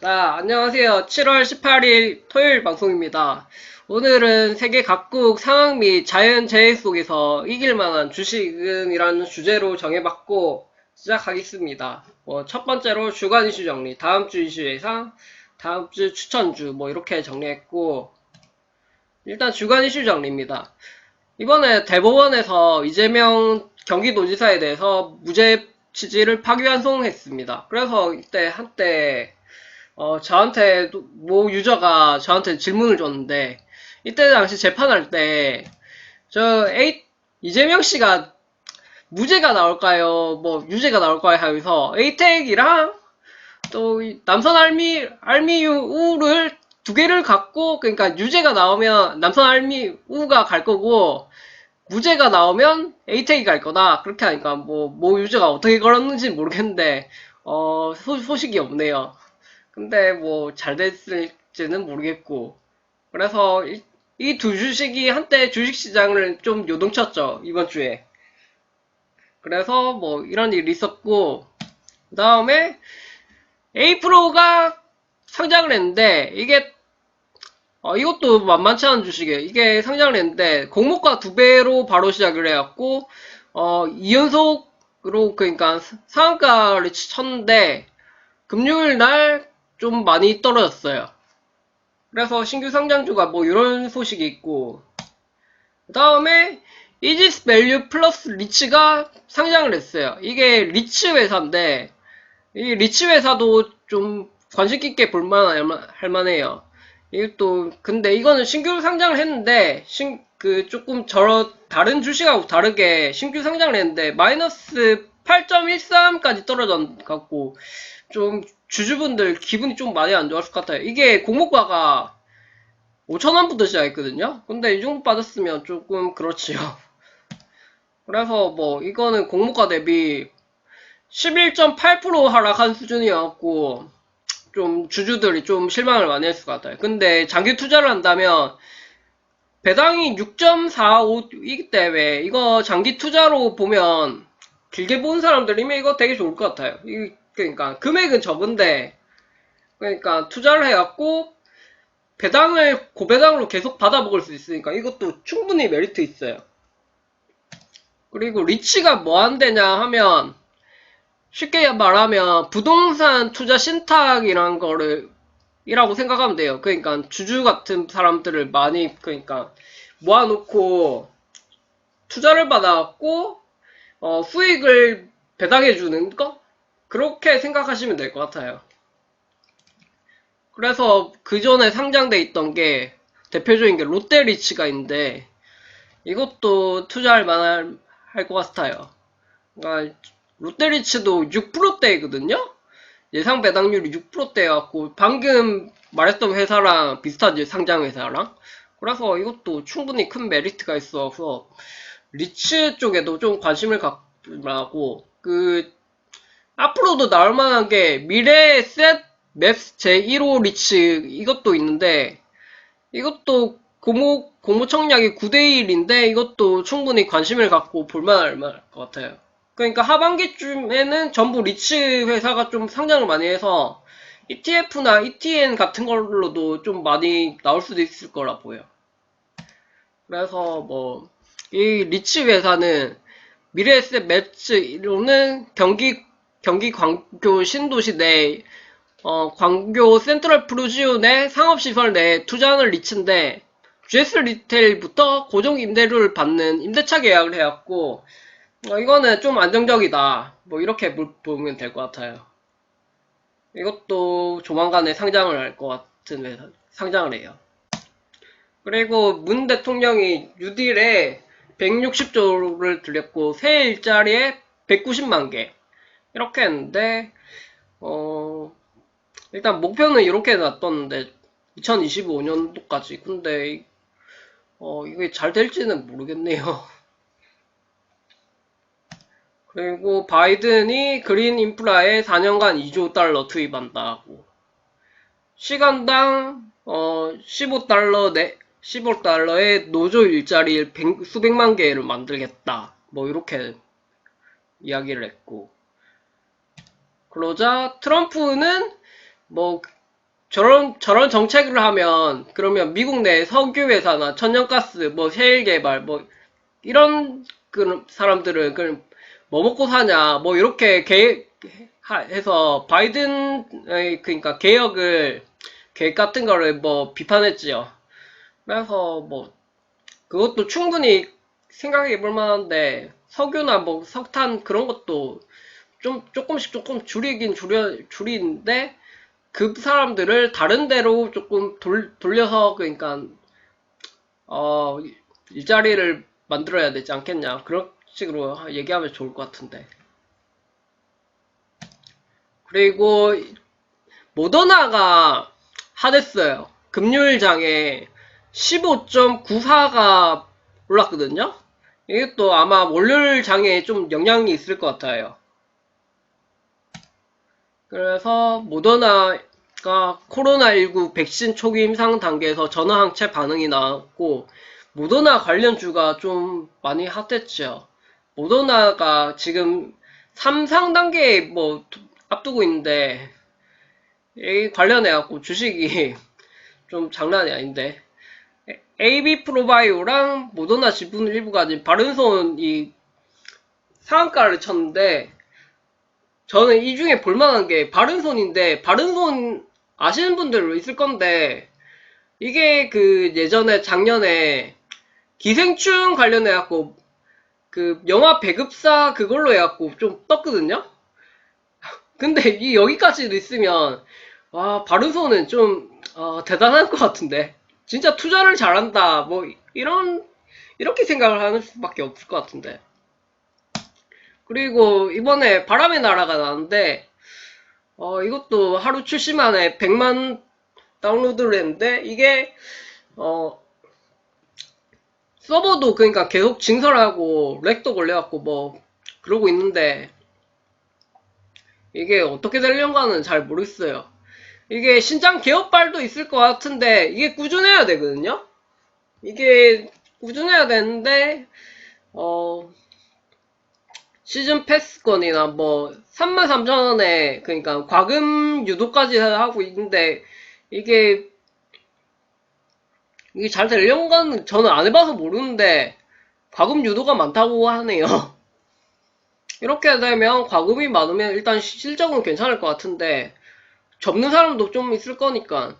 자, 안녕하세요. 7월 18일 토요일 방송입니다. 오늘은 세계 각국 상황 및 자연재해 속에서 이길 만한 주식은 이라는 주제로 정해봤고 시작하겠습니다. 첫 번째로 주간 이슈 정리, 다음 주 이슈 예상, 다음 주 추천주 이렇게 정리했고 일단 주간 이슈 정리입니다. 이번에 대법원에서 이재명 경기도지사에 대해서 무죄 취지를 파기환송했습니다. 그래서 이때 한때 저한테, 모 유저가 저한테 질문을 줬는데, 이때 당시 재판할 때, 이재명 씨가 무죄가 나올까요? 유죄가 나올까요? 하면서, 에이텍이랑, 또, 남선 알미우를 두 개를 갖고, 그러니까 유죄가 나오면 남선 알미우가 갈 거고, 무죄가 나오면 에이텍이 갈 거다. 그렇게 하니까, 모 유저가 어떻게 걸었는지 모르겠는데, 소식이 없네요. 근데 잘 됐을지는 모르겠고. 그래서 이 두 주식이 한때 주식시장을 좀 요동쳤죠, 이번 주에. 그래서 이런 일이 있었고, 그 다음에 A프로가 상장을 했는데, 이것도 만만치 않은 주식이에요. 이게 상장을 했는데, 공모가 2배로 바로 시작을 해갖고, 2연속으로, 그러니까 상한가를 쳤는데, 금요일 날 좀 많이 떨어졌어요. 그래서 신규 상장주가 이런 소식이 있고, 그 다음에 이지스 밸류 플러스 리츠가 상장을 했어요. 이게 리츠 회사인데, 이 리츠 회사도 좀 관심 깊게 볼만할 만해요. 이것도, 근데 이거는 신규 상장을 했는데, 조금 다른 주식하고 다르게 신규 상장을 했는데, 마이너스 8.13까지 떨어져갖고, 좀 주주분들 기분이 좀 많이 안 좋았을 것 같아요. 이게 공모가가 5,000원부터 시작했거든요. 근데 이 정도 빠졌으면 조금 그렇지요. 그래서 이거는 공모가 대비 11.8% 하락한 수준이었고 좀 주주들이 좀 실망을 많이 했을 것 같아요. 근데 장기 투자를 한다면 배당이 6.45이기 때문에 이거 장기 투자로 보면 길게 본 사람들이면 이거 되게 좋을 것 같아요. 그러니까 금액은 적은데 그러니까 투자를 해갖고 배당을 고배당으로 계속 받아먹을 수 있으니까 이것도 충분히 메리트 있어요. 그리고 리치가 뭐 한대냐 하면 쉽게 말하면 부동산 투자 신탁이란 거를 이라고 생각하면 돼요. 그러니까 주주 같은 사람들을 많이 그러니까 모아놓고 투자를 받아갖고 수익을 배당해주는 거? 그렇게 생각하시면 될 것 같아요. 그래서 그 전에 상장돼 있던 게 대표적인 게 롯데리츠가 있는데 이것도 투자할 만할 것 같아요. 그러니까 롯데리츠도 6%대거든요. 예상 배당률이 6%대여갖고 방금 말했던 회사랑 비슷하지, 상장 회사랑. 그래서 이것도 충분히 큰 메리트가 있어서 리츠 쪽에도 좀 관심을 갖고 앞으로도 나올 만한 게 미래 셋 맵스 제1호 리츠 이것도 있는데 이것도 고무 청약이 9대1인데 이것도 충분히 관심을 갖고 볼만할 것 같아요. 그러니까 하반기쯤에는 전부 리츠 회사가 좀 상장을 많이 해서 ETF나 ETN 같은 걸로도 좀 많이 나올 수도 있을 거라 보여. 그래서 이 리츠 회사는 미래에셋 매츠로는 경기 광교 신도시 내 광교 센트럴 프루지오 내 상업시설 내에 투자하는 리츠인데 GS 리테일부터 고정 임대료를 받는 임대차 계약을 해왔고 이거는 좀 안정적이다. 이렇게 보면 될 것 같아요. 이것도 조만간에 상장을 할 것 같은 회사, 상장을 해요. 그리고 문 대통령이 뉴딜에 160조를 들였고 새 일자리에 190만 개 이렇게 했는데 일단 목표는 이렇게 놨뒀는데 2025년도까지. 근데 이게 잘 될지는 모르겠네요. 그리고 바이든이 그린 인프라에 4년간 2조 달러 투입한다고. 시간당 15달러에 노조 일자리 수백만 개를 만들겠다. 이렇게 이야기를 했고. 그러자 트럼프는 저런 정책을 하면, 그러면 미국 내 석유회사나 천연가스, 뭐, 셰일 개발, 뭐, 이런, 그, 사람들은, 뭐 먹고 사냐, 뭐, 이렇게 해서, 바이든의, 그니까, 계획 같은 거를 뭐, 비판했지요. 그래서, 뭐, 그것도 충분히 생각해 볼 만한데, 석유나 뭐, 석탄 그런 것도 조금 줄이는데, 그 사람들을 다른 데로 조금 돌려서, 그러니까, 어, 일자리를 만들어야 되지 않겠냐. 그런 식으로 얘기하면 좋을 것 같은데. 그리고, 모더나가 하댔어요. 금요일장에 15.94가 올랐거든요? 이게 또 아마 월요일 장에 좀 영향이 있을 것 같아요. 그래서 모더나가 코로나19 백신 초기 임상 단계에서 전화항체 반응이 나왔고 모더나 관련주가 좀 많이 핫했죠. 모더나가 지금 3상 단계에 뭐 앞두고 있는데 이 관련해갖고 주식이 좀 장난이 아닌데 AB 프로바이오랑 모더나 지분 일부 가진 바른손이 상한가를 쳤는데 저는 이 중에 볼만한 게 바른손인데 바른손 아시는 분들 있을 건데 이게 그 예전에 작년에 기생충 관련해 갖고 그 영화 배급사 그걸로 해갖고 좀 떴거든요. 근데 이 여기까지도 있으면 와 바른손은 좀 대단할 것 같은데 진짜 투자를 잘한다 뭐 이렇게 생각을 하는 수밖에 없을 것 같은데. 그리고 이번에 바람의 나라가 나왔는데 이것도 하루 출시 만에 100만 다운로드를 했는데 이게 서버도 그러니까 계속 증설하고 렉도 걸려갖고 뭐 그러고 있는데 이게 어떻게 되려는가는 잘 모르겠어요. 이게 신장 개업발도 있을 것 같은데 이게 꾸준해야 되거든요. 이게 꾸준해야 되는데 시즌 패스권이나 뭐 33,000원에 그러니까 과금 유도까지 하고 있는데 이게 잘 되려는 건 저는 안 해봐서 모르는데 과금 유도가 많다고 하네요. 이렇게 되면 과금이 많으면 일단 실적은 괜찮을 것 같은데 접는 사람도 좀 있을 거니까.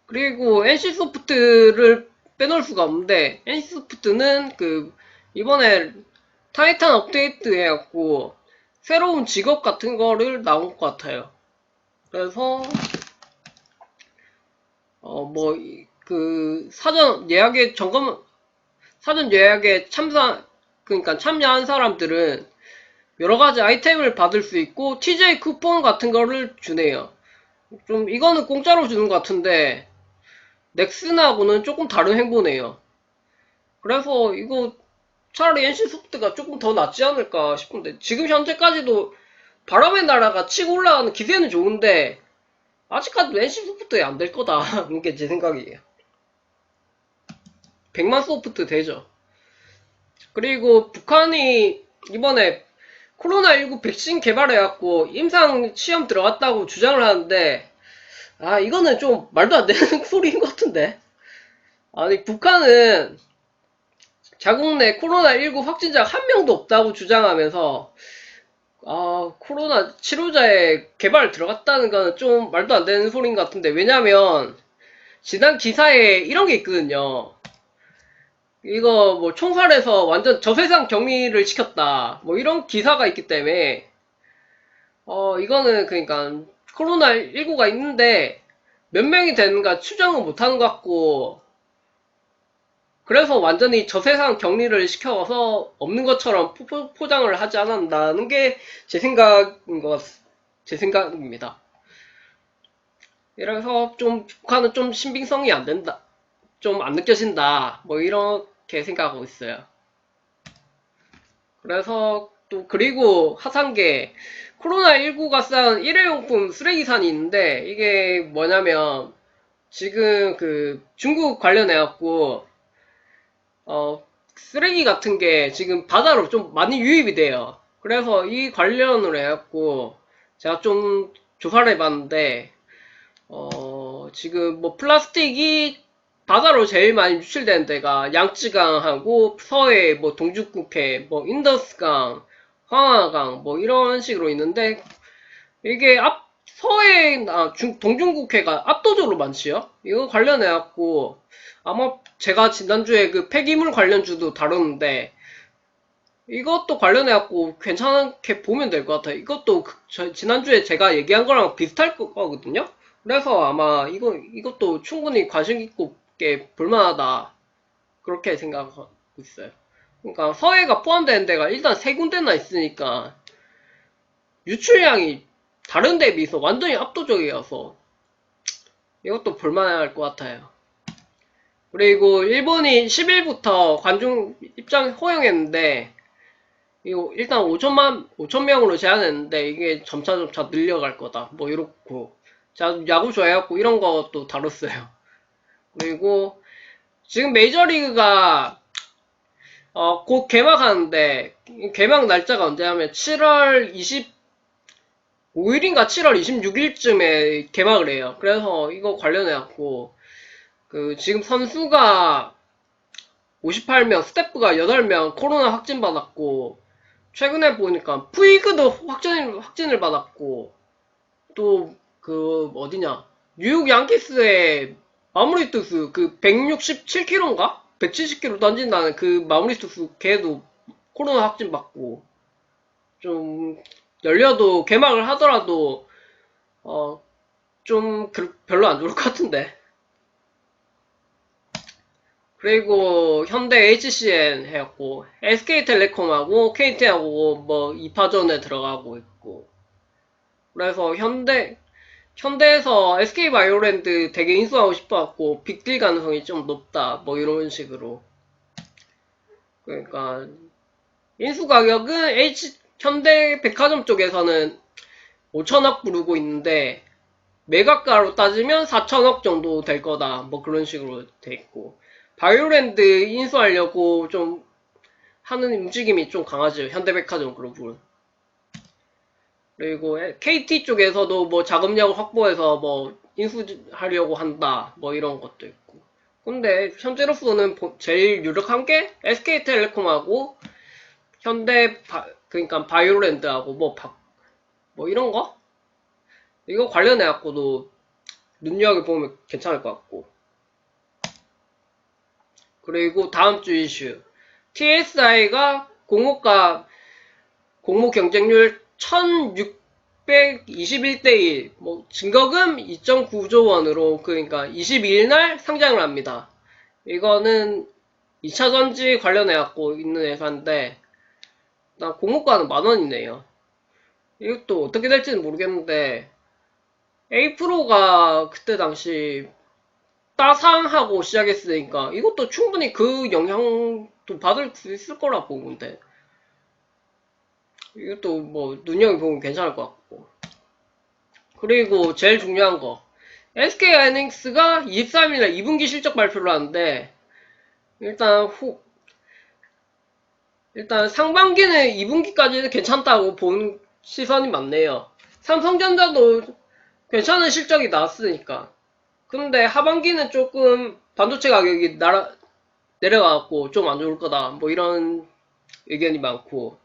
그리고 NC소프트를 빼놓을 수가 없는데 NC소프트는 그 이번에 타이탄 업데이트 해갖고 새로운 직업 같은 거를 나온 것 같아요. 그래서 뭐 그 사전 예약에 그러니까 참여한 사람들은 여러 가지 아이템을 받을 수 있고 TJ 쿠폰 같은 거를 주네요. 좀 이거는 공짜로 주는 것 같은데 넥슨하고는 조금 다른 행보네요. 그래서 이거 차라리 NC소프트가 조금 더 낫지 않을까 싶은데 지금 현재까지도 바람의 나라가 치고 올라가는 기세는 좋은데 아직까지도 NC소프트에 안 될 거다. 이게 제 생각이에요. 100만 소프트 되죠. 그리고 북한이 이번에 코로나19 백신 개발해갖고 임상 시험 들어갔다고 주장을 하는데 이거는 좀 말도 안 되는 소리인 것 같은데. 아니 북한은 자국 내 코로나19 확진자가 한 명도 없다고 주장하면서 코로나 치료자의 개발 들어갔다는 거는 좀 말도 안 되는 소리인 것 같은데 왜냐면 지난 기사에 이런 게 있거든요. 이거 뭐 총살해서 완전 저세상 격리를 시켰다 뭐 이런 기사가 있기 때문에 이거는 그러니까 코로나19가 있는데 몇 명이 되는가 추정은 못하는 것 같고 그래서 완전히 저세상 격리를 시켜서 없는 것처럼 포장을 하지 않았다는 게 제 생각입니다. 이래서 좀 북한은 좀 신빙성이 안 된다. 좀 안 느껴진다. 뭐 이렇게 생각하고 있어요. 그래서 또 그리고 하상계 코로나19가 쌓은 일회용품 쓰레기산이 있는데 이게 뭐냐면 지금 그 중국 관련해갖고 쓰레기 같은 게 지금 바다로 좀 많이 유입이 돼요. 그래서 이 관련으로 해갖고 제가 좀 조사를 해봤는데, 지금 뭐 플라스틱이 바다로 제일 많이 유출되는 데가 양쯔강하고 서해, 뭐 동죽국해, 뭐 인더스강, 황하강, 뭐 이런 식으로 있는데, 이게 서해, 동중국해가 압도적으로 많지요? 이거 관련해갖고, 아마 제가 지난주에 그 폐기물 관련주도 다뤘는데, 이것도 관련해갖고 괜찮게 보면 될 것 같아요. 이것도 지난주에 제가 얘기한 거랑 비슷할 거거든요? 그래서 아마 이것도 충분히 관심 있게 볼만하다. 그렇게 생각하고 있어요. 그러니까 서해가 포함되는 데가 일단 세 군데나 있으니까 유출량이 다른 데에 비해서 완전히 압도적이어서 이것도 볼만할 것 같아요. 그리고 일본이 10일부터 관중 입장 허용했는데 이거 일단 5천명으로 제한했는데 이게 점차 늘려갈 거다. 뭐 이렇고 자 야구 좋아해갖고 이런 것도 다뤘어요. 그리고 지금 메이저리그가 곧 개막하는데 개막 날짜가 언제냐면 7월 25일인가 7월 26일쯤에 개막을 해요. 그래서 이거 관련해갖고 그 지금 선수가 58명, 스태프가 8명 코로나 확진 받았고 최근에 보니까 푸이그도 확진을 받았고 또 그 어디냐 뉴욕 양키스의 마무리 투수 그 167km인가? 170km 던진다는 그 마무리 투수 걔도 코로나 확진 받고 좀 열려도 개막을 하더라도 좀 별로 안 좋을 것 같은데. 그리고 현대 HCN 해갖고 SK텔레콤하고 KT하고 뭐 2파전에 들어가고 있고 그래서 현대에서 SK바이오랜드 되게 인수하고 싶어갖고 빅딜 가능성이 좀 높다 뭐 이런 식으로 그러니까 인수 가격은 현대 백화점 쪽에서는 5천억 부르고 있는데 매각가로 따지면 4천억 정도 될 거다 뭐 그런 식으로 돼 있고 바이오랜드 인수하려고 좀 하는 움직임이 좀 강하죠. 현대백화점 그룹은. 그리고 KT 쪽에서도 뭐 자금력을 확보해서 뭐 인수하려고 한다. 뭐 이런 것도 있고. 근데 현재로서는 제일 유력한 게 SK텔레콤하고 그러니까 바이오랜드하고 뭐 이런 거? 이거 관련해갖고도 눈여겨보면 괜찮을 것 같고. 그리고 다음 주 이슈. TSI가 공모 경쟁률 1621대 1, 뭐, 증거금 2.9조 원으로, 그러니까 22일 날 상장을 합니다. 이거는 2차전지 관련해갖고 있는 회사인데, 나 공모가는 10,000원이네요. 이것도 어떻게 될지는 모르겠는데, A 프로가 그때 당시 따상하고 시작했으니까 이것도 충분히 그 영향도 받을 수 있을 거라 보는데 이것도 뭐 눈여겨보면 괜찮을 것 같고 그리고 제일 중요한 거 SK하이닉스가 23일날 2분기 실적 발표를 하는데 일단 상반기는 2분기까지는 괜찮다고 보는 시선이 많네요. 삼성전자도 괜찮은 실적이 나왔으니까 근데 하반기는 조금 반도체 가격이 내려가고 좀 안 좋을 거다. 뭐 이런 의견이 많고.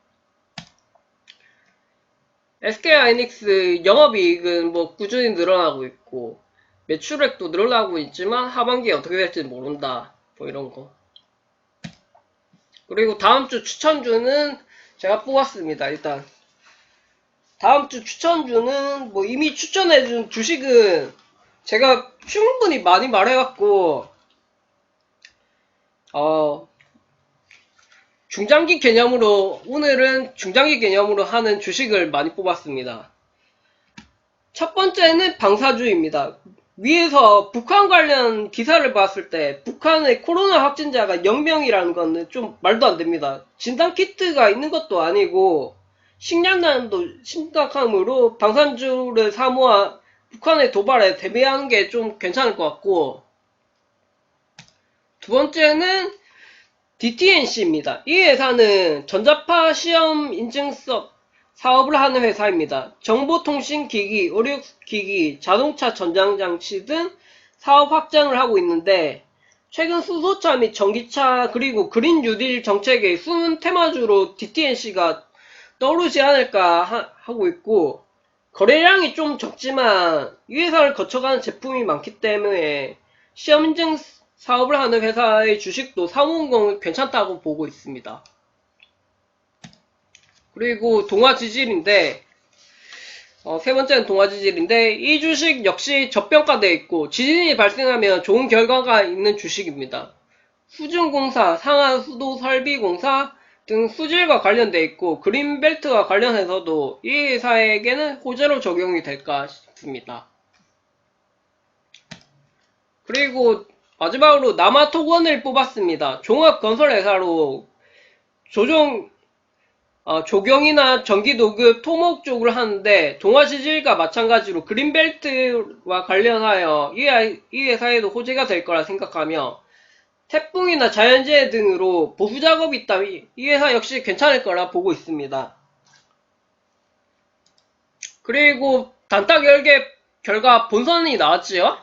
SK하이닉스 영업이익은 뭐 꾸준히 늘어나고 있고, 매출액도 늘어나고 있지만 하반기에 어떻게 될지는 모른다. 뭐 이런 거. 그리고 다음 주 추천주는 제가 뽑았습니다. 일단. 다음 주 추천주는 뭐 이미 추천해준 주식은 제가 충분히 많이 말해갖고 중장기 개념으로 오늘은 중장기 개념으로 하는 주식을 많이 뽑았습니다. 첫 번째는 방사주입니다. 위에서 북한 관련 기사를 봤을 때 북한의 코로나 확진자가 0명이라는 거는 좀 말도 안 됩니다. 진단키트가 있는 것도 아니고 식량난도 심각함으로 방산주를 사모아 북한의 도발에 대비하는 게 좀 괜찮을 것 같고 두 번째는 DTNC입니다. 이 회사는 전자파 시험 인증 사업을 하는 회사입니다. 정보통신기기, 의료기기, 자동차 전장장치 등 사업 확장을 하고 있는데 최근 수소차 및 전기차 그리고 그린 뉴딜 정책의 숨은 테마주로 DTNC가 떠오르지 않을까 하고 있고 거래량이 좀 적지만 이 회사를 거쳐가는 제품이 많기 때문에 시험 인증 사업을 하는 회사의 주식도 사모은공 괜찮다고 보고 있습니다. 그리고 동아지질인데 세 번째는 동아지질인데 이 주식 역시 저평가되어 있고 지진이 발생하면 좋은 결과가 있는 주식입니다. 수중공사, 상하수도설비공사 등 수질과 관련되어 있고 그린벨트와 관련해서도 이 회사에게는 호재로 적용이 될까 싶습니다. 그리고 마지막으로 남아토건을 뽑았습니다. 종합건설회사로 조경이나 전기도급, 토목 쪽을 하는데 동아지질과 마찬가지로 그린벨트와 관련하여 이 회사에도 호재가 될 거라 생각하며 태풍이나 자연재해 등으로 보수작업이 있다면 이 회사 역시 괜찮을 거라 보고 있습니다. 그리고 단타 결과 본선이 나왔지요?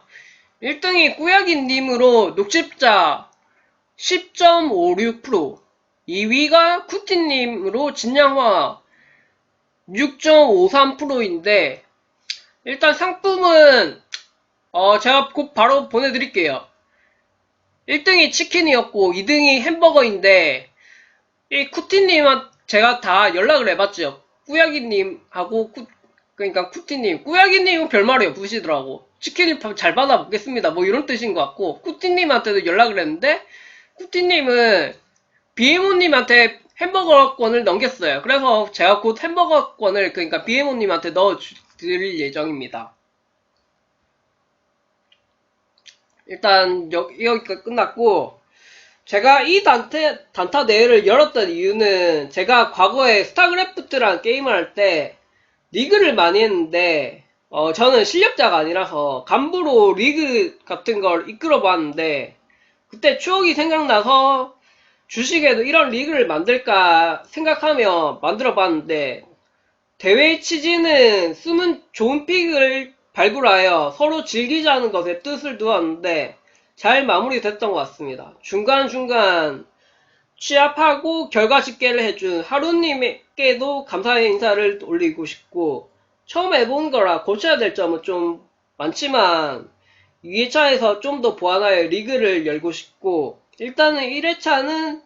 1등이 꾸야기님으로 녹십자 10.56%, 2위가 쿠티님으로 진양화 6.53%인데 일단 상품은 제가 곧 바로 보내드릴게요. 1등이 치킨이었고 2등이 햄버거인데 이 쿠티님은 제가 다 연락을 해봤죠. 꾸야기님하고 그러니까 쿠티님, 꾸야기님은 별말이 없으시더라고. 치킨을 잘 받아 먹겠습니다. 뭐 이런 뜻인 것 같고 쿠티님한테도 연락을 했는데 쿠티님은 BMO님한테 햄버거권을 넘겼어요. 그래서 제가 곧 햄버거권을 그러니까 BMO님한테 넣어드릴 예정입니다. 일단 여기까지 끝났고 제가 이 단타 대회를 열었던 이유는 제가 과거에 스타크래프트라는 게임을 할 때 리그를 많이 했는데 저는 실력자가 아니라서 간부로 리그 같은 걸 이끌어 봤는데 그때 추억이 생각나서 주식에도 이런 리그를 만들까 생각하며 만들어 봤는데 대회의 취지는 숨은 좋은 픽을 발굴하여 서로 즐기자는 것에 뜻을 두었는데 잘 마무리됐던 것 같습니다. 중간중간 취합하고 결과 집계를 해준 하루님께도 감사의 인사를 올리고 싶고 처음 해본 거라 고쳐야 될 점은 좀 많지만 2회차에서 좀 더 보완하여 리그를 열고 싶고 일단은 1회차는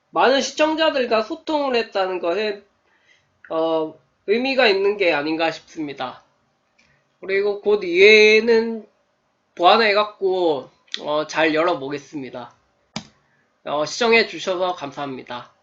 많은 시청자들과 소통을 했다는 것에 의미가 있는 게 아닌가 싶습니다. 그리고 곧 2회는 보완해갖고 잘 열어보겠습니다. 시청해주셔서 감사합니다.